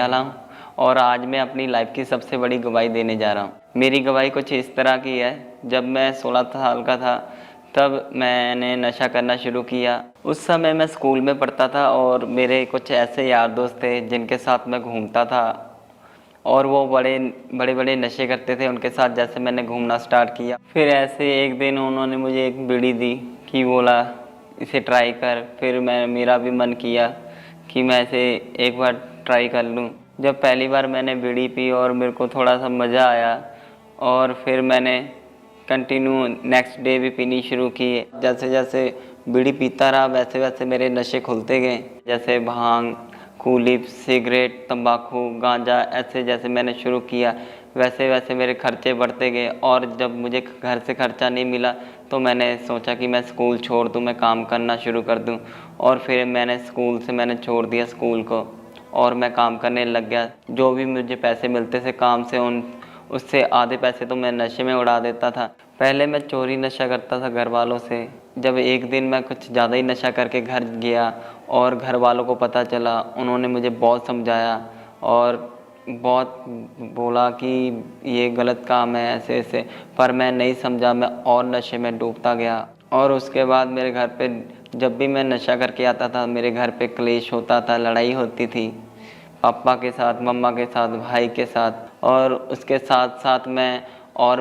डाला हूँ और आज मैं अपनी लाइफ की सबसे बड़ी गवाही देने जा रहा हूँ। मेरी गवाही कुछ इस तरह की है, जब मैं 16 साल का था तब मैंने नशा करना शुरू किया। उस समय मैं स्कूल में पढ़ता था और मेरे कुछ ऐसे यार दोस्त थे जिनके साथ मैं घूमता था और वो बड़े बड़े नशे करते थे। उनके साथ जैसे मैंने घूमना स्टार्ट किया, फिर ऐसे एक दिन उन्होंने मुझे एक बीड़ी दी कि बोला इसे ट्राई कर। फिर मेरा भी मन किया कि मैं इसे एक बार ट्राई कर लूँ। जब पहली बार मैंने बीड़ी पी और मेरे को थोड़ा सा मज़ा आया और फिर मैंने कंटिन्यू नेक्स्ट डे भी पीनी शुरू की। जैसे जैसे बीड़ी पीता रहा वैसे वैसे मेरे नशे खुलते गए। जैसे भांग, कूलिप, सिगरेट, तंबाकू, गांजा, ऐसे जैसे मैंने शुरू किया वैसे वैसे मेरे खर्चे बढ़ते गए। और जब मुझे घर से खर्चा नहीं मिला तो मैंने सोचा कि मैं स्कूल छोड़ दूँ, मैं काम करना शुरू कर दूँ। और फिर मैंने छोड़ दिया स्कूल को और मैं काम करने लग गया। जो भी मुझे पैसे मिलते थे काम से उससे आधे पैसे तो मैं नशे में उड़ा देता था। पहले मैं चोरी नशा करता था घर वालों से। जब एक दिन मैं कुछ ज़्यादा ही नशा करके घर गया और घर वालों को पता चला, उन्होंने मुझे बहुत समझाया और बहुत बोला कि ये गलत काम है ऐसे ऐसे, पर मैं नहीं समझा। मैं और नशे में डूबता गया और उसके बाद मेरे घर पे जब भी मैं नशा करके आता था मेरे घर पे क्लेश होता था, लड़ाई होती थी पापा के साथ, मम्मा के साथ, भाई के साथ। और उसके साथ साथ मैं और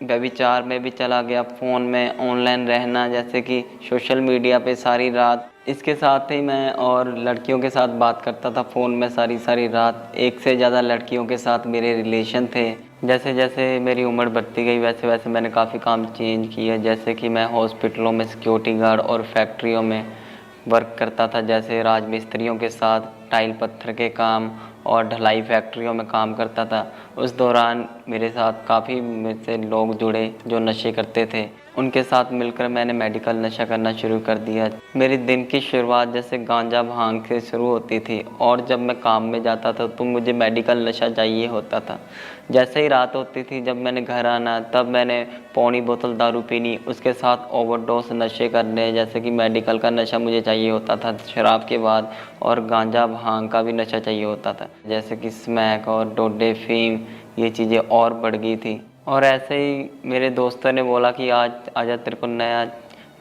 व्यभिचार में भी चला गया, फ़ोन में ऑनलाइन रहना, जैसे कि सोशल मीडिया पे सारी रात। इसके साथ ही मैं और लड़कियों के साथ बात करता था फ़ोन में सारी सारी रात। एक से ज़्यादा लड़कियों के साथ मेरे रिलेशन थे। जैसे जैसे मेरी उम्र बढ़ती गई वैसे वैसे मैंने काफ़ी काम चेंज किया। जैसे कि मैं हॉस्पिटलों में सिक्योरिटी गार्ड और फैक्ट्रियों में वर्क करता था, जैसे राजमिस्त्रियों के साथ टाइल पत्थर के काम और ढलाई फैक्ट्रियों में काम करता था। उस दौरान मेरे साथ काफ़ी मेरे से लोग जुड़े जो नशे करते थे। उनके साथ मिलकर मैंने मेडिकल नशा करना शुरू कर दिया। मेरी दिन की शुरुआत जैसे गांजा भांग से शुरू होती थी और जब मैं काम में जाता था तो मुझे मेडिकल नशा चाहिए होता था। जैसे ही रात होती थी जब मैंने घर आना तब मैंने पौनी बोतल दारू पीनी, उसके साथ ओवरडोज नशे करने, जैसे कि मेडिकल का नशा मुझे चाहिए होता था शराब के बाद, और गांजा भांग का भी नशा चाहिए होता था, जैसे कि स्मैक और डोडे फीम, ये चीज़ें और बढ़ गई थी। और ऐसे ही मेरे दोस्तों ने बोला कि आज आजा तेरे को नया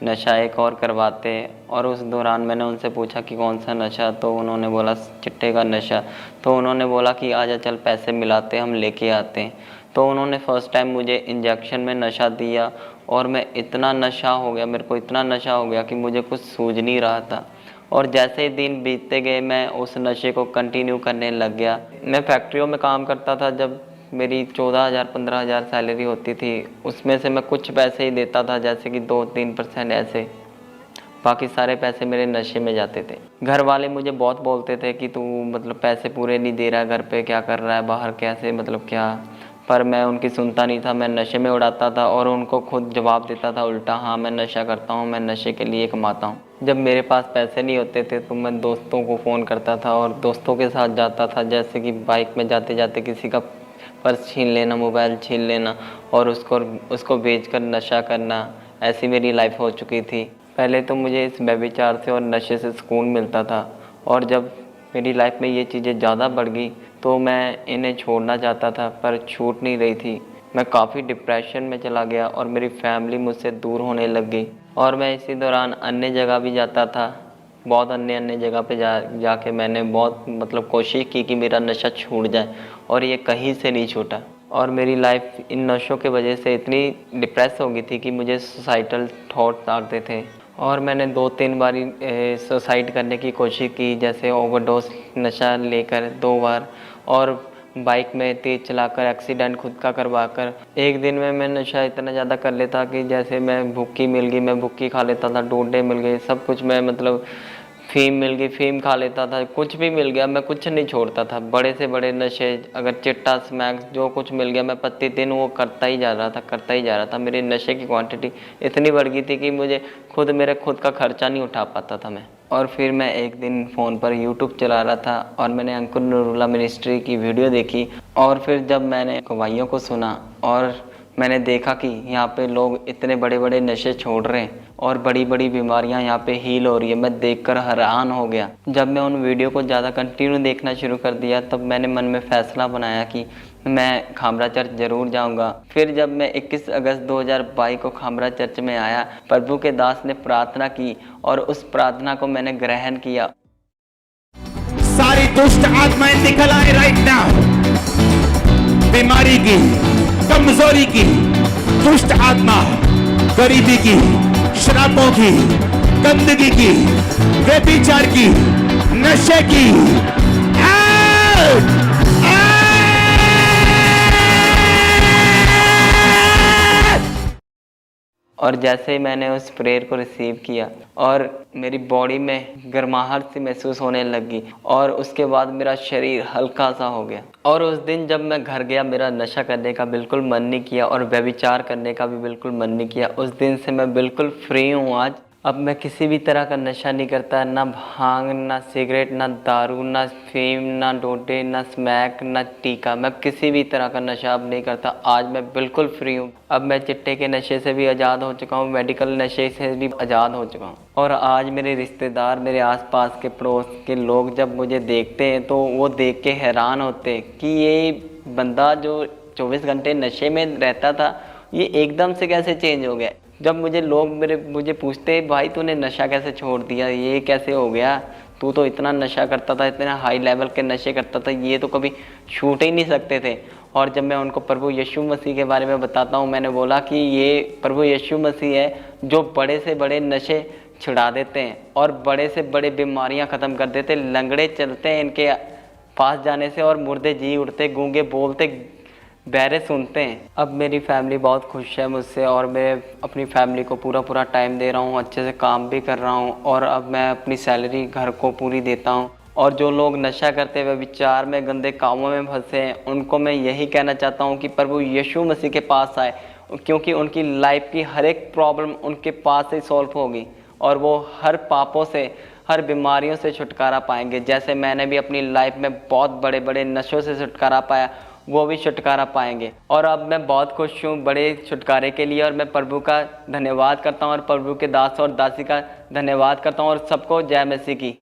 नशा एक और करवाते हैं। और उस दौरान मैंने उनसे पूछा कि कौन सा नशा, तो उन्होंने बोला चिट्टे का नशा। तो उन्होंने बोला कि आजा चल पैसे मिलाते हम लेके आते हैं। तो उन्होंने फ़र्स्ट टाइम मुझे इंजेक्शन में नशा दिया और मैं इतना नशा हो गया, मेरे को इतना नशा हो गया कि मुझे कुछ सूझ नहीं रहा था। और जैसे ही दिन बीतते गए मैं उस नशे को कंटिन्यू करने लग गया। मैं फैक्ट्रियों में काम करता था। जब मेरी 14,000 15,000 सैलरी होती थी उसमें से मैं कुछ पैसे ही देता था, जैसे कि 2-3% ऐसे, बाकी सारे पैसे मेरे नशे में जाते थे। घर वाले मुझे बहुत बोलते थे कि तू मतलब पैसे पूरे नहीं दे रहा, घर पे क्या कर रहा है, बाहर कैसे मतलब क्या, पर मैं उनकी सुनता नहीं था। मैं नशे में उड़ाता था और उनको खुद जवाब देता था उल्टा, हाँ मैं नशा करता हूँ, मैं नशे के लिए कमाता हूँ। जब मेरे पास पैसे नहीं होते थे तो मैं दोस्तों को फ़ोन करता था और दोस्तों के साथ जाता था, जैसे कि बाइक में जाते जाते किसी का पर्स छीन लेना, मोबाइल छीन लेना और उसको बेचकर नशा करना। ऐसी मेरी लाइफ हो चुकी थी। पहले तो मुझे इस व्यभिचार से और नशे से सुकून मिलता था और जब मेरी लाइफ में ये चीज़ें ज़्यादा बढ़ गई तो मैं इन्हें छोड़ना चाहता था पर छूट नहीं रही थी। मैं काफ़ी डिप्रेशन में चला गया और मेरी फैमिली मुझसे दूर होने लग गई। और मैं इसी दौरान अन्य जगह भी जाता था, बहुत अन्य जगह पे जाके मैंने बहुत मतलब कोशिश की कि मेरा नशा छूट जाए और ये कहीं से नहीं छूटा। और मेरी लाइफ इन नशों के वजह से इतनी डिप्रेस हो गई थी कि मुझे सुसाइडल थॉट्स आते थे और मैंने 2-3 बारी सुसाइड करने की कोशिश की, जैसे ओवरडोज नशा लेकर 2 बार और बाइक में तेज़ चलाकर एक्सीडेंट खुद का करवाकर। एक दिन में मैं नशा इतना ज़्यादा कर लेता कि जैसे मैं भुक्की मिल गई मैं भुक्की खा लेता था, डोडे मिल गए सब कुछ, मैं मतलब फ़ीम मिल गई फ़ीम खा लेता था, कुछ भी मिल गया मैं कुछ नहीं छोड़ता था। बड़े से बड़े नशे, अगर चिट्टा स्मैक जो कुछ मिल गया मैं प्रतिदिन वो करता ही जा रहा था। मेरी नशे की क्वांटिटी इतनी बढ़ गई थी कि मुझे मेरे खुद का खर्चा नहीं उठा पाता था मैं। और फिर मैं एक दिन फ़ोन पर यूट्यूब चला रहा था और मैंने अंकुर नूरुल्लाह मिनिस्ट्री की वीडियो देखी और फिर जब मैंने गवाहियों को सुना और मैंने देखा कि यहाँ पे लोग इतने बड़े बड़े नशे छोड़ रहे हैं और बड़ी बड़ी बीमारियां यहाँ पे हील हो रही है। मैं देखकर हैरान हो गया। जब मैं उन वीडियो को ज़्यादा कंटिन्यू देखना शुरू कर दिया तब मैंने मन में फ़ैसला बनाया कि मैं खामरा चर्च ज़रूर जाऊंगा। फिर जब मैं 21 अगस्त 2022 को खामरा चर्च में आया, प्रभु के दास ने प्रार्थना की और उस प्रार्थना को मैंने ग्रहण किया। सारी दुष्ट आत्माएं निकल आए राइट नाउ। बीमारी की, कमजोरी की दुष्ट आत्मा, गरीबी की, शराबों की, गंदगी की, व्यभिचार की, नशे की, out! और जैसे ही मैंने उस प्रेयर को रिसीव किया और मेरी बॉडी में गर्माहट सी महसूस होने लगी और उसके बाद मेरा शरीर हल्का सा हो गया। और उस दिन जब मैं घर गया, मेरा नशा करने का बिल्कुल मन नहीं किया और व्यभिचार करने का भी बिल्कुल मन नहीं किया। उस दिन से मैं बिल्कुल फ्री हूँ आज। अब मैं किसी भी तरह का नशा नहीं करता, ना भांग, ना सिगरेट, ना दारू, ना फीम, ना डोडे, ना स्मैक, ना टीका। मैं किसी भी तरह का नशा अब नहीं करता। आज मैं बिल्कुल फ्री हूँ। अब मैं चिट्टे के नशे से भी आज़ाद हो चुका हूँ, मेडिकल नशे से भी आज़ाद हो चुका हूँ। और आज मेरे रिश्तेदार, मेरे आसपास के पड़ोस के लोग जब मुझे देखते हैं तो वो देख के हैरान होते हैं कि ये बंदा जो 24 घंटे नशे में रहता था, ये एकदम से कैसे चेंज हो गया। जब मुझे पूछते भाई तूने नशा कैसे छोड़ दिया, ये कैसे हो गया, तू तो इतना नशा करता था, इतना हाई लेवल के नशे करता था, ये तो कभी छूट ही नहीं सकते थे। और जब मैं उनको प्रभु यीशु मसीह के बारे में बताता हूँ, मैंने बोला कि ये प्रभु यीशु मसीह है जो बड़े से बड़े नशे छुड़ा देते हैं और बड़े से बड़े बीमारियाँ ख़त्म कर देते। लंगड़े चलते हैं इनके पास जाने से और मुर्दे जी उठते, गूंगे बोलते, बहरे सुनते हैं। अब मेरी फैमिली बहुत खुश है मुझसे और मैं अपनी फैमिली को पूरा टाइम दे रहा हूँ, अच्छे से काम भी कर रहा हूँ और अब मैं अपनी सैलरी घर को पूरी देता हूँ। और जो लोग नशा करते हुए विचार में, गंदे कामों में फंसे हैं, उनको मैं यही कहना चाहता हूँ कि प्रभु यीशु मसीह के पास आए, क्योंकि उनकी लाइफ की हर एक प्रॉब्लम उनके पास ही सॉल्व होगी और वो हर पापों से, हर बीमारियों से छुटकारा पाएंगे। जैसे मैंने भी अपनी लाइफ में बहुत बड़े बड़े नशों से छुटकारा पाया, वो भी छुटकारा पाएंगे। और अब मैं बहुत खुश हूँ बड़े छुटकारे के लिए और मैं प्रभु का धन्यवाद करता हूँ और प्रभु के दास और दासी का धन्यवाद करता हूँ और सबको जय मसीह की।